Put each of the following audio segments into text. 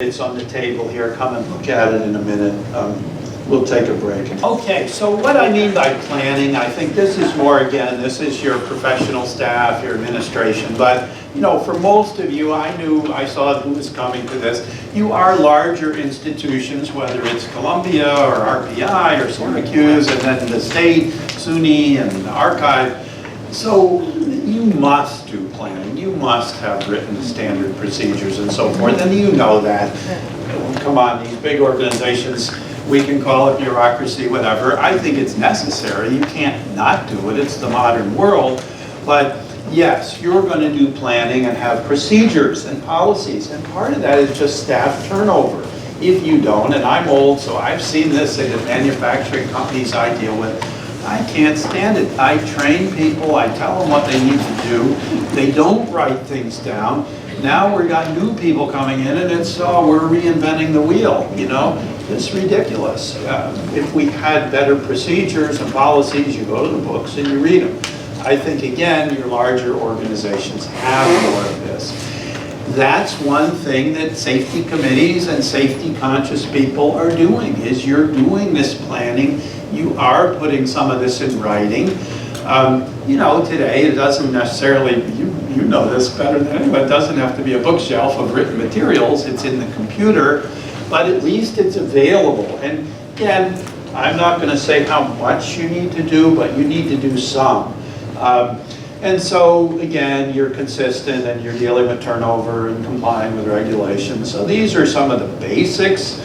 It's on the table here. Come and look at it in a minute. We'll take a break. Okay, so what I mean by planning, I think this is more, again, this is your professional staff, your administration, but you know, for most of you, I saw who was coming to this. You are larger institutions, whether it's Columbia or RPI or Syracuse, and then the state, SUNY, and the archive. So you must do planning. You must have written standard procedures and so forth, and you know that. Come on, these big organizations, we can call it bureaucracy, whatever. I think it's necessary. You can't not do it. It's the modern world. But yes, you're going to do planning and have procedures and policies, and part of that is just staff turnover. If you don't, and I'm old, so I've seen this in the manufacturing companies I deal with, I can't stand it. I train people, I tell them what they need to do. They don't write things down. Now we've got new people coming in and it's, oh, we're reinventing the wheel, you know? It's ridiculous. If we had better procedures and policies, you go to the books and you read them. I think, again, your larger organizations have more of this. That's one thing that safety committees and safety conscious people are doing, is you're doing this planning. You are putting some of this in writing. You know, today it doesn't necessarily, you know this better than anyone, it doesn't have to be a bookshelf of written materials. It's in the computer, but at least it's available. And again, I'm not going to say how much you need to do, but you need to do some. And so, again, you're consistent and you're dealing with turnover and complying with regulations. So these are some of the basics.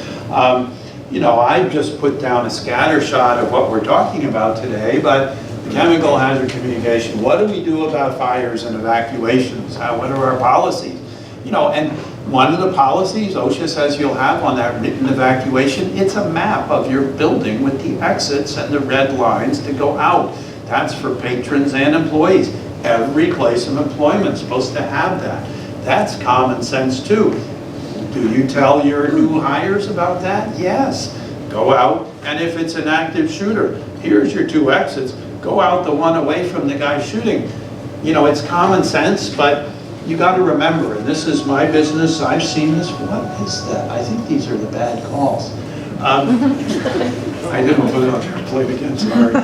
You know, I've just put down a scatter shot of what we're talking about today, but chemical hazard communication, what do we do about fires and evacuations? What are our policies? You know, and one of the policies OSHA says you'll have on that written evacuation, it's a map of your building with the exits and the red lines to go out. That's for patrons and employees. Every place of employment is supposed to have that. That's common sense too. Do you tell your new hires about that? Yes. Go out, and if it's an active shooter, here's your 2 exits. Go out the one away from the guy shooting. You know, it's common sense, but you got to remember, and this is my business, I've seen this. What is that? I think these are the bad calls. I didn't put it on there, play it again, sorry.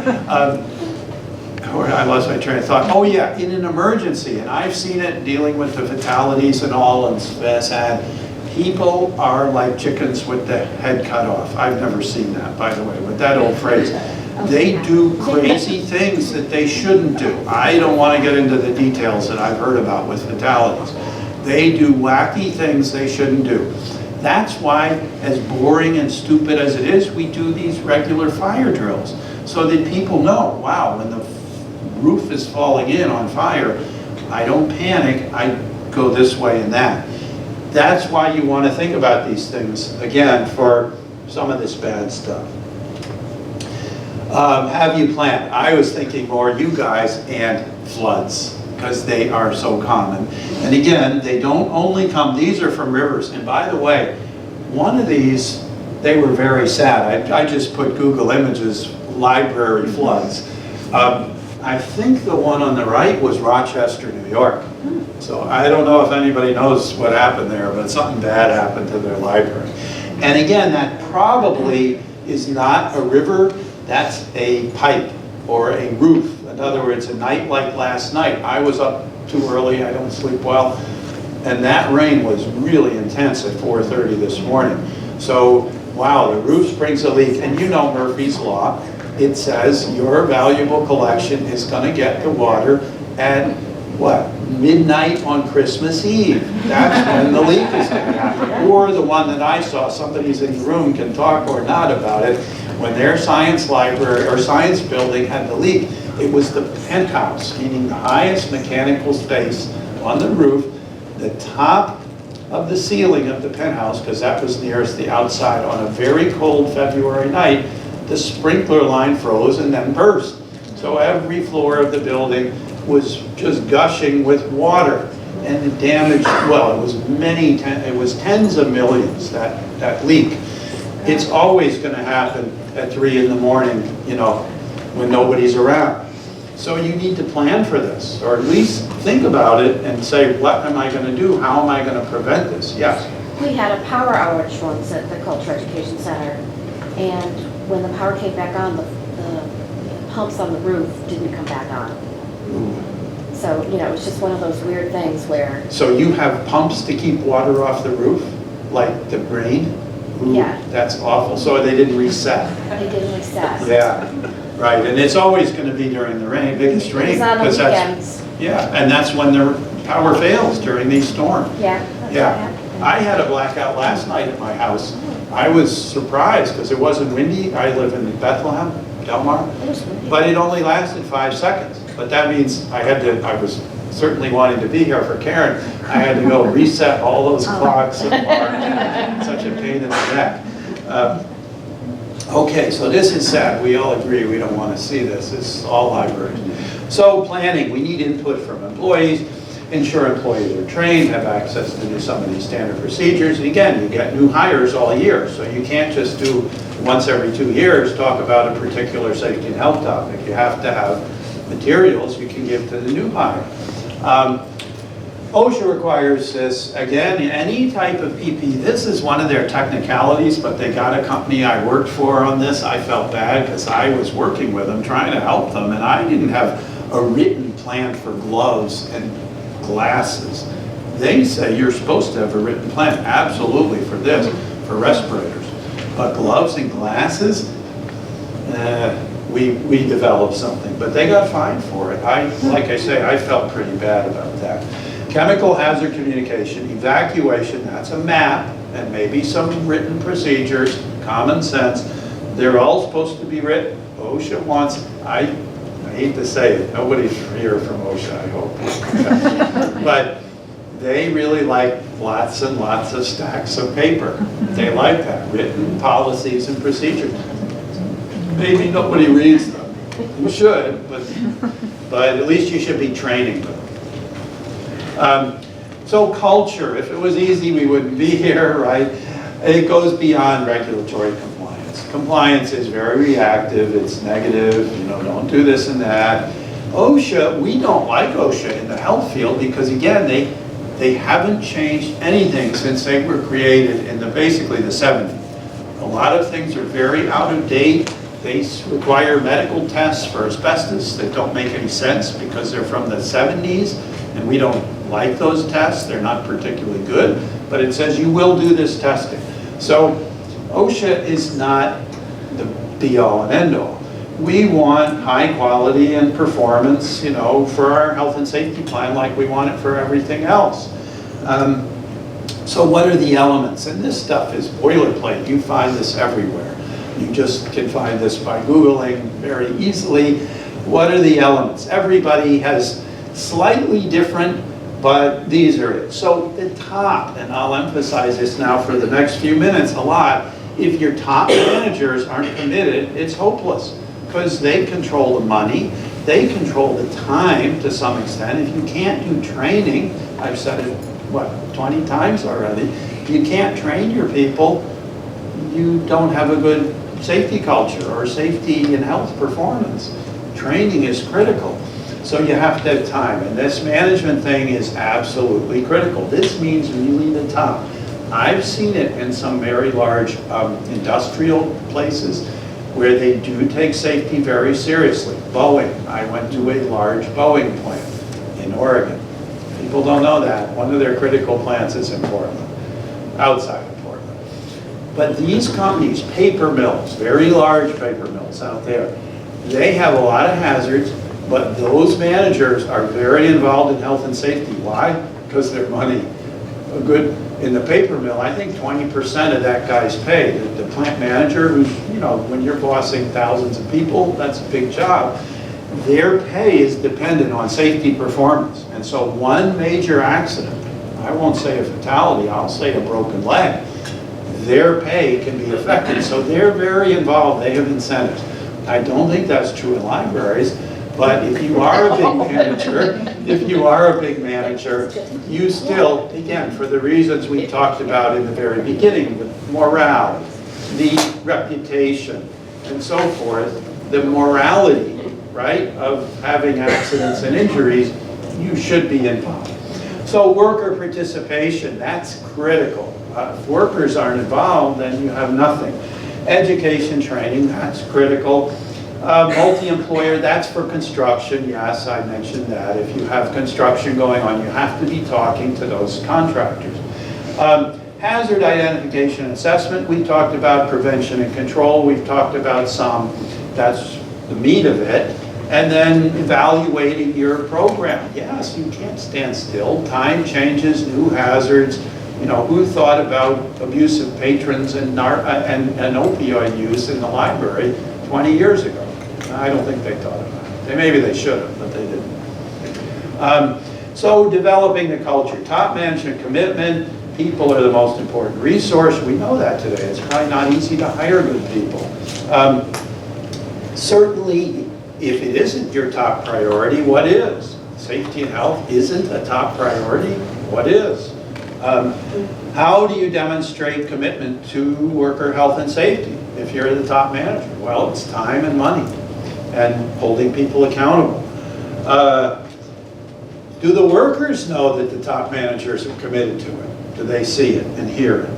I lost my train of thought. Oh yeah, in an emergency, and I've seen it dealing with the fatalities and all, and sad. People are like chickens with the head cut off. I've never seen that, by the way, with that old phrase. They do crazy things that they shouldn't do. I don't want to get into the details that I've heard about with fatalities. They do wacky things they shouldn't do. That's why, as boring and stupid as it is, we do these regular fire drills, so that people know, wow, when the roof is falling in on fire, I don't panic, I go this way and that. That's why you want to think about these things, again, for some of this bad stuff. Have you planned? I was thinking more you guys and floods, because they are so common. And again, they don't only come, these are from rivers. And by the way, one of these, they were very sad. I just put Google Images, library floods. I think the one on the right was Rochester, New York. So I don't know if anybody knows what happened there, but something bad happened to their library. And again, that probably is not a river, that's a pipe or a roof. In other words, a night like last night, I was up too early, I don't sleep well, and that rain was really intense at 4:30 this morning. So, wow, the roof springs a leak, and you know Murphy's Law. It says your valuable collection is going to get the water at, what, midnight on Christmas Eve. That's when the leak is going to happen. Or the one that I saw, somebody's in the room can talk or not about it, when their science library or science building had the leak, it was the penthouse, meaning the highest mechanical space on the roof, the top of the ceiling of the penthouse, because that was nearest the outside on a very cold February night. The sprinkler line froze and then burst. So every floor of the building was just gushing with water. And the damage, well, it was tens of millions, that leak. It's always going to happen at 3 in the morning, you know, when nobody's around. So you need to plan for this, or at least think about it and say, what am I going to do? How am I going to prevent this? Yes? We had a power outage once at the Culture Education Center, and when the power came back on, the pumps on the roof didn't come back on. So, you know, it was just one of those weird things where... So you have pumps to keep water off the roof, like the rain? Ooh, yeah. That's awful. So they didn't reset? They didn't reset. Yeah, right. And it's always going to be during the rain, biggest rain. It's on the weekends. Yeah, and that's when the power fails during these storms. Yeah, that's Yeah. what happened. I had a blackout last night at my house. I was surprised because it wasn't windy. I live in Bethlehem, Del Mar. It was windy. But it only lasted 5 seconds. But that means I was certainly wanting to be here for Karen. I had to go reset all those clocks and mark. Such a pain in the neck. Okay, so this is sad. We all agree we don't want to see this. It's all libraries. So planning, we need input from employees. Ensure employees are trained, have access to do some of these standard procedures. And again, you get new hires all year, so you can't just do once every 2 years talk about a particular safety and health topic. You have to have materials you can give to the new hire. OSHA requires this, again, any type of PPE. This is one of their technicalities, but they got a company I worked for on this. I felt bad because I was working with them, trying to help them, and I didn't have a written plan for gloves and glasses. They say you're supposed to have a written plan, absolutely, for this, for respirators. But gloves and glasses, we developed something, but they got fined for it. Like I say, I felt pretty bad about that. Chemical hazard communication, evacuation, that's a map, and maybe some written procedures, common sense. They're all supposed to be written. OSHA wants, I hate to say it, nobody's here from OSHA, I hope. But they really like lots and lots of stacks of paper. They like that, written policies and procedures. Maybe nobody reads them. You should, but at least you should be training them. So culture, if it was easy, we wouldn't be here, right? It goes beyond regulatory compliance. Compliance is very reactive, it's negative, you know, don't do this and that. OSHA, we don't like OSHA in the health field because, again, they haven't changed anything since they were created in basically the 70s. A lot of things are very out of date. They require medical tests for asbestos that don't make any sense because they're from the 70s, and we don't like those tests. They're not particularly good, but it says you will do this testing. So OSHA is not the be-all and end-all. We want high quality and performance, you know, for our health and safety plan like we want it for everything else. So what are the elements? And this stuff is boilerplate. You find this everywhere. You just can find this by Googling very easily. What are the elements? Everybody has slightly different, but these are it. So the top, and I'll emphasize this now for the next few minutes a lot, if your top managers aren't committed, it's hopeless because they control the money, they control the time to some extent. If you can't do training, I've said it, what, 20 times already, you can't train your people, you don't have a good safety culture or safety and health performance. Training is critical. So you have to have time, and this management thing is absolutely critical. This means really the top. I've seen it in some very large industrial places where they do take safety very seriously. Boeing, I went to a large Boeing plant in Oregon. People don't know that. One of their critical plants is in Portland, outside of Portland. But these companies, paper mills, very large paper mills out there, they have a lot of hazards, but those managers are very involved in health and safety. Why? Because their money, in the paper mill, I think 20% of that guy's pay. The plant manager, who's, you know, when you're bossing thousands of people, that's a big job. Their pay is dependent on safety performance. And so one major accident, I won't say a fatality, I'll say a broken leg, their pay can be affected. So they're very involved, they have incentives. I don't think that's true in libraries, but if you are a big manager, you still, again, for the reasons we talked about in the very beginning, the morale, the reputation, and so forth, the morality, right, of having accidents and injuries, you should be involved. So worker participation, that's critical. If workers aren't involved, then you have nothing. Education training, that's critical. Multi-employer, that's for construction. Yes, I mentioned that. If you have construction going on, you have to be talking to those contractors. Hazard identification and assessment, we talked about prevention and control. We've talked about some, that's the meat of it. And then evaluating your program. Yes, you can't stand still. Time changes, new hazards. You know, who thought about abusive patrons and opioid use in the library 20 years ago? I don't think they thought about it. Maybe they should have, but they didn't. So developing the culture. Top management commitment. People are the most important resource. We know that today. It's probably not easy to hire good people. Certainly, if it isn't your top priority, what is? Safety and health isn't a top priority. What is? How do you demonstrate commitment to worker health and safety if you're the top manager? Well, it's time and money and holding people accountable. Do the workers know that the top managers are committed to it? Do they see it and hear it?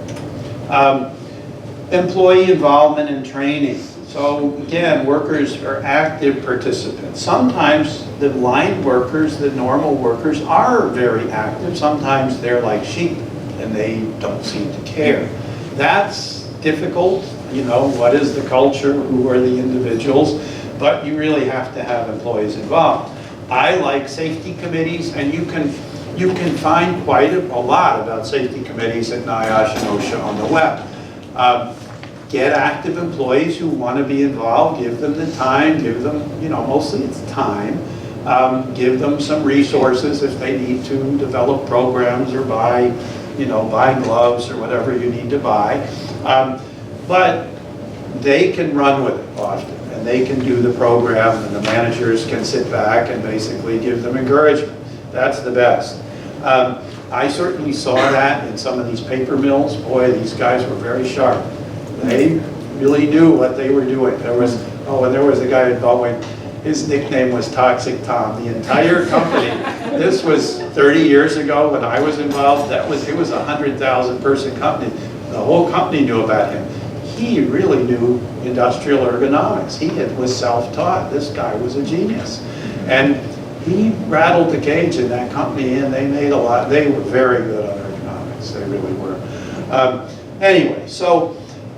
Employee involvement and training. So again, workers are active participants. Sometimes the line workers, the normal workers, are very active. Sometimes they're like sheep and they don't seem to care. That's difficult. You know, what is the culture? Who are the individuals? But you really have to have employees involved. I like safety committees, and you can find quite a lot about safety committees at NIOSH and OSHA on the web. Get active employees who want to be involved, give them the time, give them, you know, mostly it's time. Give them some resources if they need to develop programs or buy gloves or whatever you need to buy. But they can run with it often, and they can do the program, and the managers can sit back and basically give them encouragement. That's the best. I certainly saw that in some of these paper mills. Boy, these guys were very sharp. They really knew what they were doing. There was a guy in Baldwin, his nickname was Toxic Tom. The entire company, this was 30 years ago when I was involved, it was a 100,000 person company. The whole company knew about him. He really knew industrial ergonomics. He was self-taught. This guy was a genius. And he rattled the cage in that company, and they made a lot. They were very good on ergonomics. They really were. Anyway, so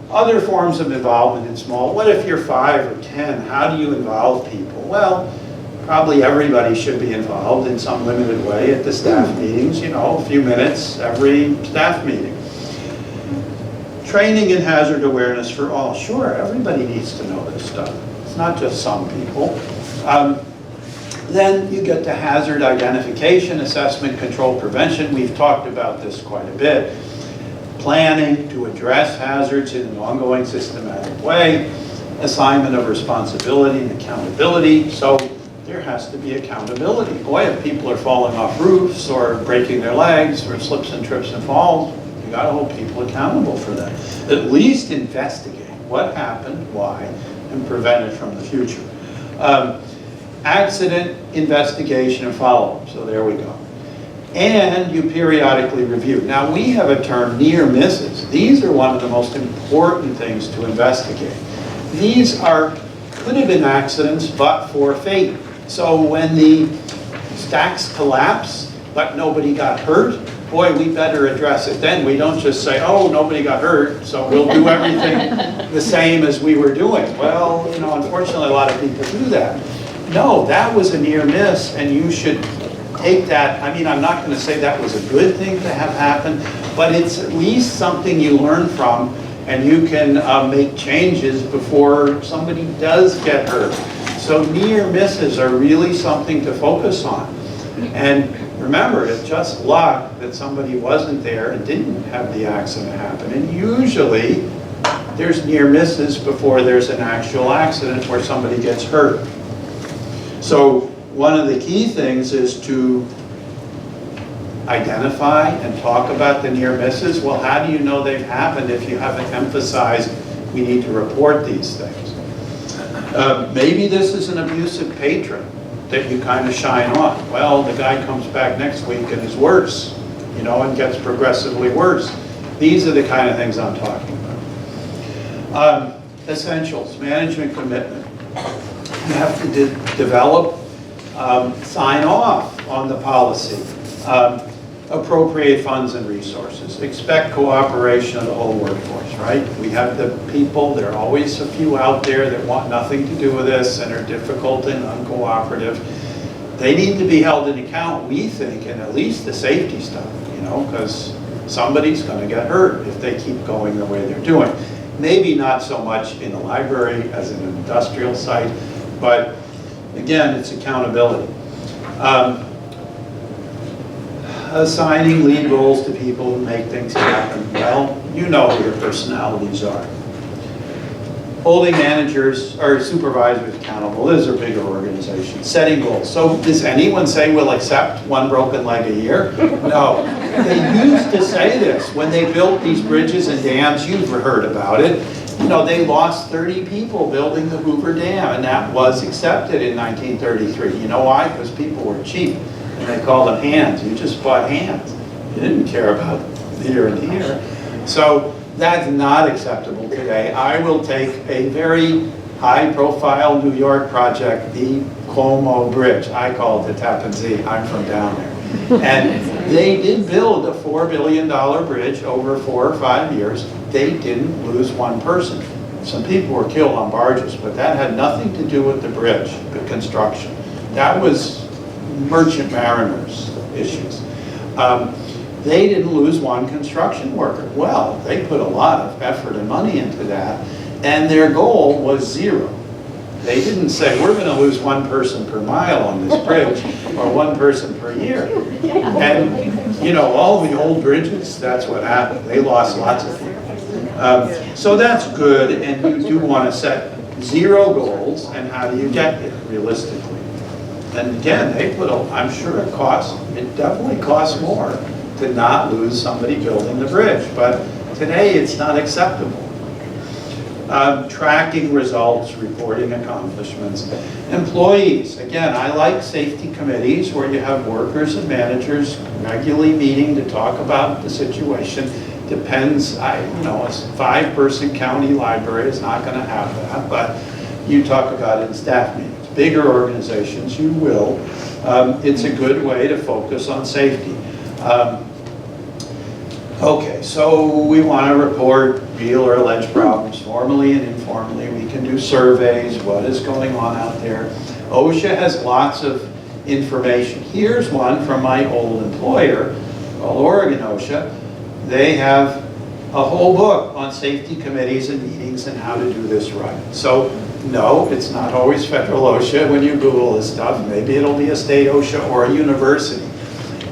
other forms of involvement in small. What if you're 5 or 10? How do you involve people? Well, probably everybody should be involved in some limited way at the staff meetings, you know, a few minutes every staff meeting. Training in hazard awareness for all. Sure, everybody needs to know this stuff. It's not just some people. Then you get to hazard identification, assessment, control, prevention. We've talked about this quite a bit. Planning to address hazards in an ongoing systematic way, assignment of responsibility and accountability. So there has to be accountability. Boy, if people are falling off roofs or breaking their legs or slips and trips and falls, you got to hold people accountable for that. At least investigate what happened, why, and prevent it from the future. Accident investigation and follow-up. So there we go. And you periodically review. Now we have a term, near misses. These are one of the most important things to investigate. These could have been accidents, but for fate. So when the stacks collapse, but nobody got hurt, boy, we better address it then. We don't just say, oh, nobody got hurt, so we'll do everything the same as we were doing. Well, you know, unfortunately, a lot of people do that. No, that was a near miss, and you should take that. I mean, I'm not going to say that was a good thing to have happen, but it's at least something you learn from, and you can make changes before somebody does get hurt. So near misses are really something to focus on. And remember, it's just luck that somebody wasn't there and didn't have the accident happen. And usually, there's near misses before there's an actual accident where somebody gets hurt. So one of the key things is to identify and talk about the near misses. Well, how do you know they've happened if you haven't emphasized we need to report these things? Maybe this is an abusive patron that you kind of shine on. Well, the guy comes back next week and is worse, you know, and gets progressively worse. These are the kind of things I'm talking about. Essentials, management commitment. You have to develop, sign off on the policy, appropriate funds and resources, expect cooperation of the whole workforce, right? We have the people, there are always a few out there that want nothing to do with this and are difficult and uncooperative. They need to be held in account, we think, and at least the safety stuff, you know, because somebody's going to get hurt if they keep going the way they're doing. Maybe not so much in a library as in an industrial site, but again, it's accountability. Assigning lead roles to people who make things happen. Well, you know who your personalities are. Holding managers or supervisors accountable. Those are bigger organizations. Setting goals. So does anyone say we'll accept one broken leg a year? No. They used to say this when they built these bridges and dams. You've heard about it. You know, they lost 30 people building the Hoover Dam, and that was accepted in 1933. You know why? Because people were cheap, and they called them hands. You just bought hands. You didn't care about here and here. So that's not acceptable today. I will take a very high-profile New York project, the Como Bridge. I call it the Tappan Zee. I'm from down there. And they did build a $4 billion bridge over 4 or 5 years. They didn't lose one person. Some people were killed on barges, but that had nothing to do with the bridge, the construction. That was merchant mariners issues. They didn't lose one construction worker. Well, they put a lot of effort and money into that, and their goal was 0. They didn't say, we're going to lose 1 person per mile on this bridge, or 1 person per year. And, you know, all the old bridges, that's what happened. They lost lots of people. So that's good, and you do want to set 0 goals, and how do you get there realistically? And again, they put I'm sure it definitely costs more to not lose somebody building the bridge, but today it's not acceptable. Tracking results, reporting accomplishments. Employees, again, I like safety committees where you have workers and managers regularly meeting to talk about the situation. Depends, you know, a 5-person county library is not going to have that, but you talk about it in staff meetings. Bigger organizations, you will. It's a good way to focus on safety. Okay, so we want to report real or alleged problems, formally and informally. We can do surveys, what is going on out there. OSHA has lots of information. Here's one from my old employer called Oregon OSHA. They have a whole book on safety committees and meetings and how to do this right. So no, it's not always federal OSHA when you Google this stuff. Maybe it'll be a state OSHA or a university.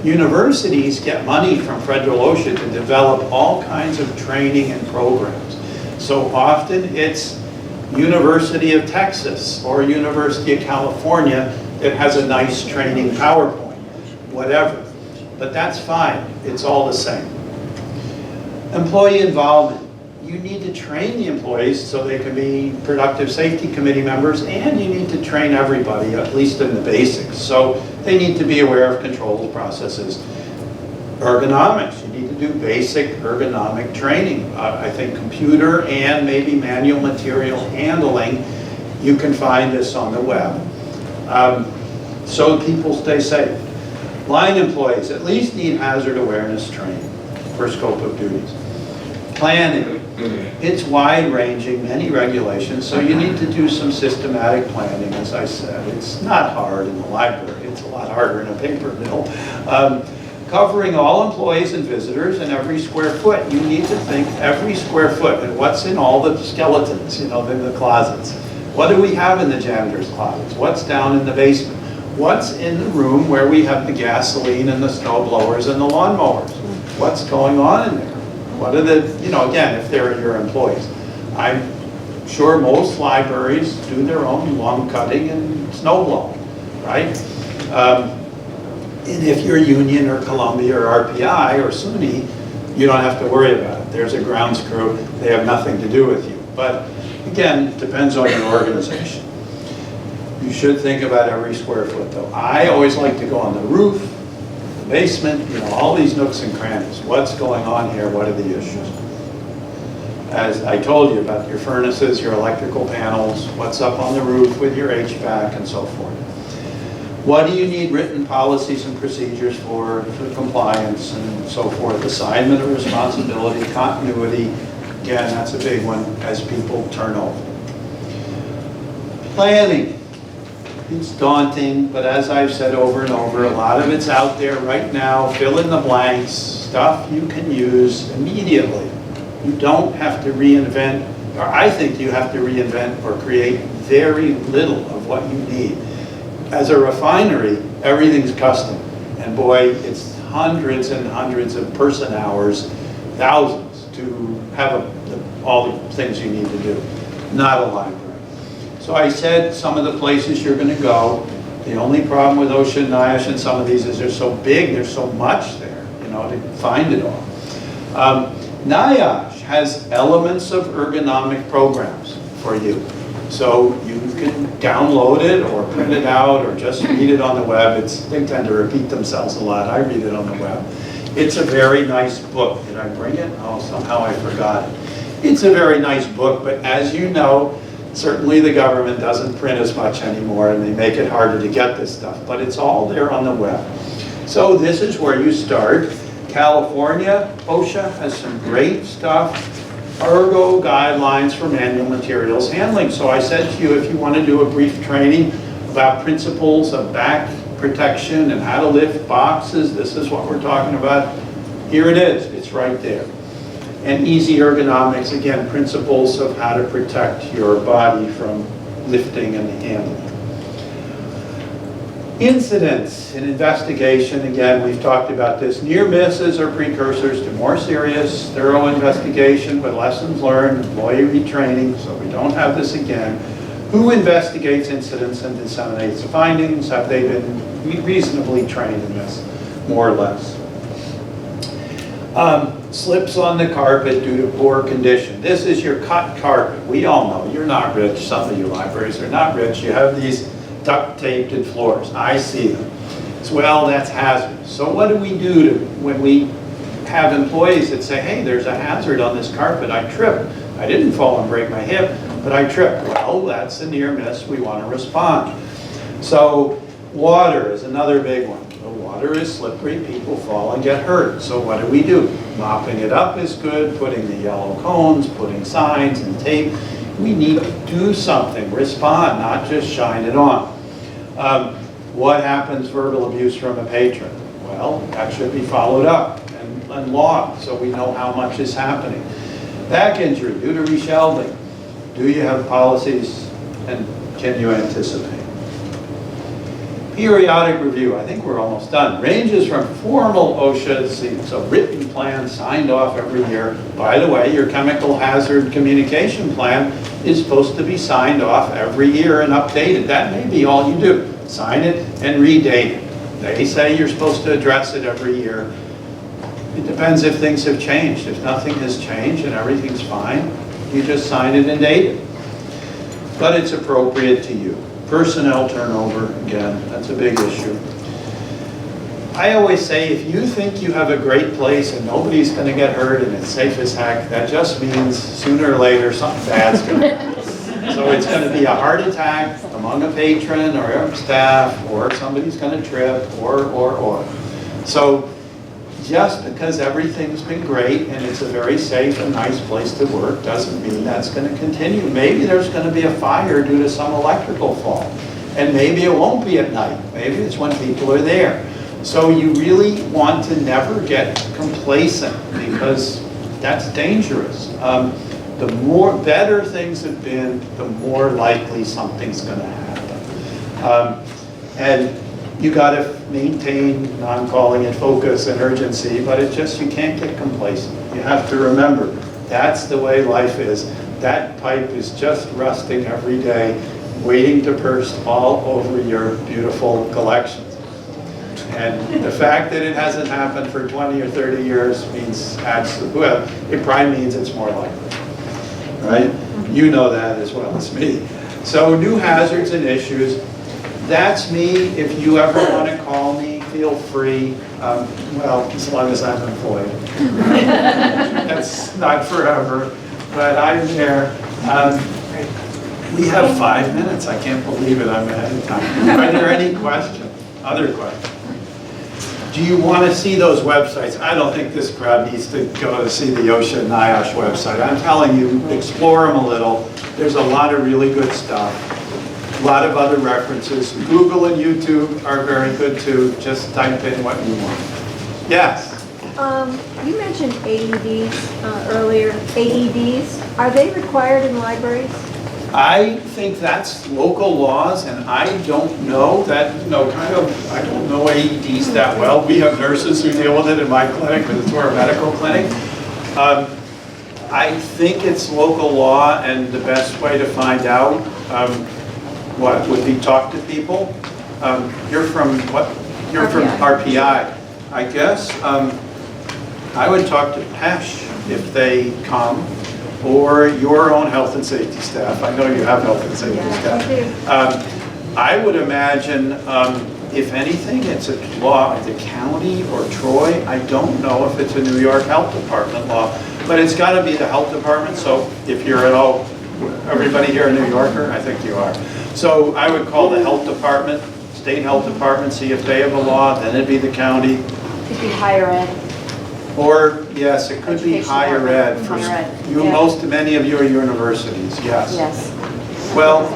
Universities get money from federal OSHA to develop all kinds of training and programs. So often it's University of Texas or University of California that has a nice training PowerPoint, whatever. But that's fine, it's all the same. Employee involvement. You need to train the employees so they can be productive safety committee members, and you need to train everybody, at least in the basics. So they need to be aware of controls, processes. Ergonomics, you need to do basic ergonomic training. I think computer and maybe manual material handling, you can find this on the web. So people stay safe. Line employees at least need hazard awareness training for scope of duties. Planning. It's wide-ranging, many regulations, so you need to do some systematic planning, as I said. It's not hard in the library. It's a lot harder in a paper mill. Covering all employees and visitors and every square foot. You need to think every square foot and what's in all the skeletons, you know, in the closets. What do we have in the janitor's closets? What's down in the basement? What's in the room where we have the gasoline and the snow blowers and the lawnmowers? What's going on in there? What are the, you know, again, if they're your employees. I'm sure most libraries do their own lawn cutting and snow blowing, right? And if you're Union or Columbia or RPI or SUNY, you don't have to worry about it. There's a grounds crew, they have nothing to do with you. But again, it depends on your organization. You should think about every square foot though. I always like to go on the roof, the basement, all these nooks and crannies. What's going on here? What are the issues? As I told you about your furnaces, your electrical panels, what's up on the roof with your HVAC and so forth. What do you need written policies and procedures for compliance and so forth? Assignment of responsibility, continuity. Again, that's a big one as people turn over. Planning. It's daunting, but as I've said over and over, a lot of it's out there right now. Fill in the blanks, stuff you can use immediately. You don't have to reinvent, or I think you have to reinvent or create very little of what you need. As a refinery, everything's custom. And boy, it's hundreds and hundreds of person hours, thousands, to have all the things you need to do. Not a library. So I said some of the places you're going to go. The only problem with Ocean Nyash and some of these is they're so big, there's so much there, to find it all. Nyash has elements of ergonomic programs for you. So you can download it or print it out or just read it on the web. They tend to repeat themselves a lot. I read it on the web. It's a very nice book. Did I bring it? Oh, somehow I forgot it. It's a very nice book, but as you know, certainly the government doesn't print as much anymore and they make it harder to get this stuff, but it's all there on the web. So this is where you start. California, OSHA has some great stuff. Ergo guidelines for manual materials handling. So I said to you, if you want to do a brief training about principles of back protection and how to lift boxes, this is what we're talking about. Here it is, it's right there. And easy ergonomics, again, principles of how to protect your body from lifting and handling. Incidents and investigation, again, we've talked about this. Near misses are precursors to more serious, thorough investigation with lessons learned, employee retraining, so we don't have this again. Who investigates incidents and disseminates the findings? Have they been reasonably trained in this, more or less? Slips on the carpet due to poor condition. This is your cut carpet. We all know you're not rich. Some of you libraries are not rich. You have these duct-taped floors. I see them. So, well, that's hazardous. So what do we do when we have employees that say, hey, there's a hazard on this carpet. I tripped. I didn't fall and break my hip, but I tripped. Well, that's a near miss. We want to respond. So water is another big one. The water is slippery. People fall and get hurt. So what do? Mopping it up is good. Putting the yellow cones, putting signs and tape. We need to do something, respond, not just shine it on. What happens verbal abuse from a patron? Well, that should be followed up and logged so we know how much is happening. Back injury due to reshelving. Do you have policies and can you anticipate? Periodic review, I think we're almost done. Ranges from formal OSHA, so written plan signed off every year. By the way, your chemical hazard communication plan is supposed to be signed off every year and updated. That may be all you do. Sign it and redate it. They say you're supposed to address it every year. It depends if things have changed. If nothing has changed and everything's fine, you just sign it and date it. But it's appropriate to you. Personnel turnover, again, that's a big issue. I always say if you think you have a great place and nobody's going to get hurt and it's safe as heck, that just means sooner or later something bad's going to happen. So it's going to be a heart attack among a patron or a staff, or somebody's going to trip, or. So just because everything's been great and it's a very safe and nice place to work doesn't mean that's going to continue. Maybe there's going to be a fire due to some electrical fault. And maybe it won't be at night. Maybe it's when people are there. So you really want to never get complacent because that's dangerous. The better things have been, the more likely something's going to happen. And you got to maintain, I'm calling it focus and urgency, but it's just you can't get complacent. You have to remember, that's the way life is. That pipe is just rusting every day, waiting to burst all over your beautiful collections. And the fact that it hasn't happened for 20 or 30 years means absolutely, well, it probably means it's more likely, right? You know that as well as me. So new hazards and issues. That's me. If you ever want to call me, feel free, well, as long as I'm employed. That's not forever, but I'm there. We have 5 minutes. I can't believe it. I'm ahead of time. Are there any questions? Other questions? Do you want to see those websites? I don't think this crowd needs to go to see the OSHA and NIOSH website. I'm telling you, explore them a little. There's a lot of really good stuff. A lot of other references. Google and YouTube are very good too. Just type in what you want. Yes? You mentioned AEDs earlier. AEDs, are they required in libraries? I think that's local laws, and I don't know that, I don't know AEDs that well. We have nurses who deal with it in my clinic, but it's more a medical clinic. I think it's local law, and the best way to find out, what, would be talk to people. You're from what? You're from RPI. I guess I would talk to PESH if they come, or your own health and safety staff. I know you have health and safety staff. I would imagine, if anything, it's a law of the county or Troy. I don't know if it's a New York Health Department law, but it's got to be the health department. So if you're at all, everybody here a New Yorker? I think you are. So I would call the health department, state health department, see if they have a law, then it'd be the county. Could be higher ed. Or, yes, it could be higher ed. For you, yeah. Many of you are universities, yes. Yes. Well,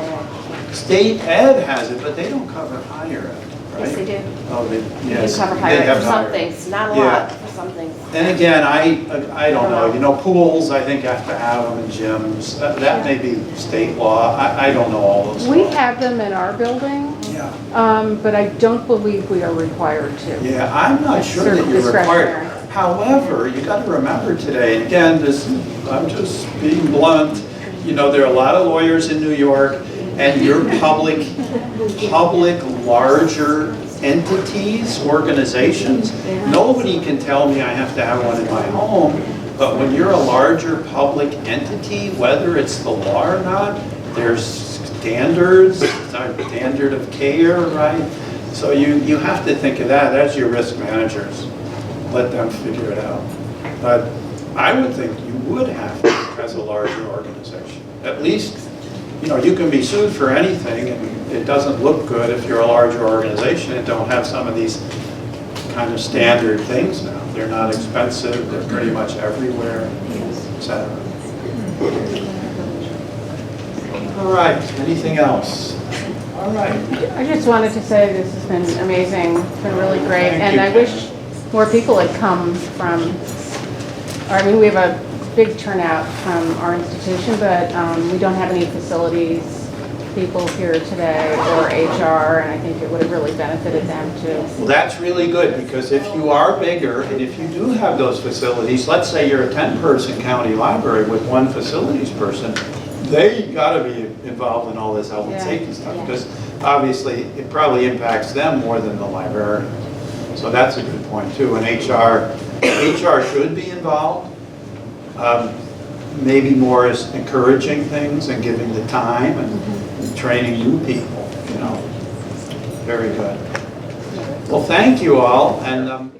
state ed has it, but they don't cover higher ed, right? Yes, they do. Oh, They do cover higher ed for some things, not a lot, for some things. And again, I don't know, pools, I think have to have them in gyms. That may be state law, I don't know all those We laws. have them in our building, Yeah. but I don't believe we are required to. Yeah, I'm not It's sure sort that of you're required. discretionary. However, you got to remember today, and again, I'm just being blunt, there are a lot of lawyers in New York, and your public larger entities, organizations, nobody can tell me I have to have one in my home, but when you're a larger public entity, whether it's the law or not, there's standards, standard of care, right? So you have to think of that as your risk managers. Let them figure it out. But I would think you would have to as a larger organization. At least, you can be sued for anything, and it doesn't look good if you're a larger organization and don't have some of these kind of standard things now. They're not expensive, they're pretty much everywhere, etc. All right, anything else? All right. I just wanted to say this has been amazing, it's been really great, Thank and you. I wish more people had come from, we have a big turnout from our institution, but we don't have any facilities people here today or HR, and I think it would have really benefited them too. Well, that's really good, because if you are bigger and if you do have those facilities, let's say you're a 10-person county library with one facilities person, they got to be involved in all this health and safety stuff, because obviously it probably impacts them more than the librarian. So that's a good point too. And HR should be involved. Maybe more as encouraging things and giving the time and training new people. Very good. Well, thank you all, and.